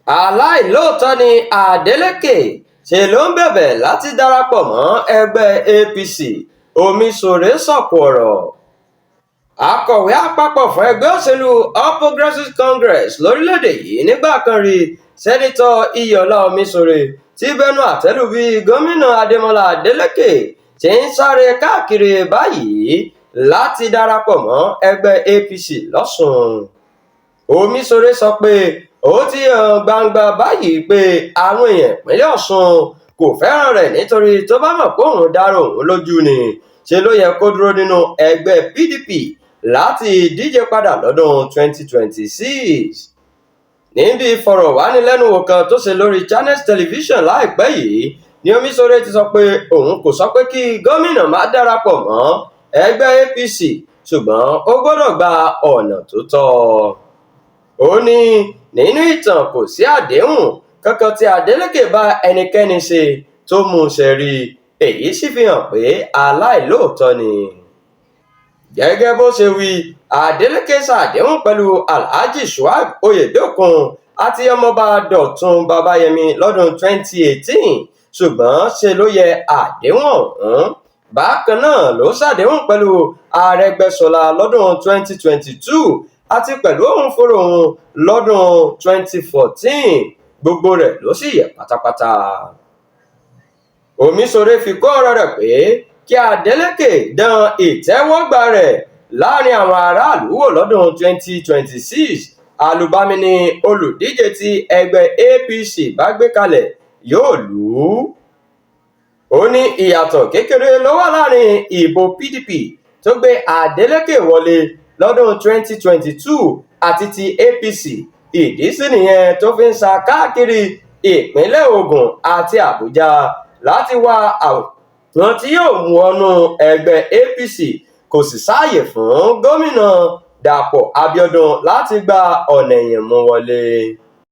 aláìlóòótọ́ ni Adeleke ṣe ló ń bẹ̀bẹ̀ láti darapọ̀ mọ́ ẹgbẹ́ APC. Omisore sọ̀kò ọ̀rọ̀. Akọ̀wé àpapọ̀ fún ẹgbẹ́ òṣèlú All Progressives Congress lórílẹ̀‐èdè yìí nígbà kan rí sẹ́nitọ́ Iyọ̀lá Omisore ti bẹnu àtẹ́ lù bí gómìnà Adémọ́lá Adeleke ti ń sáré káàkiri báyìí láti darapọ̀ mọ́ ẹgbẹ́ APC lọ́sùn. Omisore sọ pé ó ti hàn gbangba báyìí pé àwọn èèyàn ìpínlẹ̀ Ọ̀ṣun kò fẹ́ràn rẹ̀ nítorí tó bá mọ̀ pé òun dárò òun lójú ni ṣe ló yẹ kó dúró nínú ẹgbẹ́ PDP láti díje padà lọ́dún 2026. níbi ìfọ̀rọ̀wánilẹ́nuwò kan tó ṣe lórí Channels Television láìpẹ́ yìí ni Omisore ti sọ pé òun kò sọ pé kí gómìnà má darapọ̀ mọ́ ẹgbẹ́ APC ṣùgbọ́n ó gbọ́dọ̀ gba ọ̀nà tó tọ́. Ó ní nínú ìtàn kò sí àdéhùn kankan tí Adeleke bá ẹnikẹ́ni ṣe tó mú un ṣẹ rí, èyí sì fi hàn pé aláìlóòótọ́ ni. Gẹ́gẹ́ bó ṣe wí, Adeleke ṣàdéhùn pẹ̀lú Alhaji Shuaib Oyedokun àti ọmọọba Dọ̀tun Babayemi lọ́dún 2018 ṣùgbọ́n ṣe ló yẹ àdéhùn ọ̀hún. Bákan náà ló ṣàdéhùn pẹ̀lú Arẹ́gbẹ́ṣọlá lọ́dún 2022 àti pẹ̀lú Òhunfòròhun lọ́dún 2014, gbogbo rẹ̀ ló sì yẹ̀ pátápátá. Omisore fi kún ọ̀rọ̀ rẹ̀ pé kí Adeleke dán ìtẹ́wọ́gbà rẹ̀ láàrin àwọn aráàlú wò lọ́dún 2026, àlùbami ni olùdíje tí ẹgbẹ́ APC bá gbé kalẹ̀ yóò lù ú. Ó ní ìyàtọ̀ kékeré ló wà láàrin ìbò PDP tó gbé Adeleke wọlé lọ́dún 2022 àti ti APC. Ìdí sì nìyẹn tó fi ń sa káàkiri ìpínlẹ̀ Ògùn àti Àbújá láti wá àwọn tí yóò mú ọnú ẹgbẹ́ APC, kò sì sáàyè fún gómìnà Dàpọ̀ Abíọ́dún láti gba ọ̀nà ẹ̀yìn mú wọlé.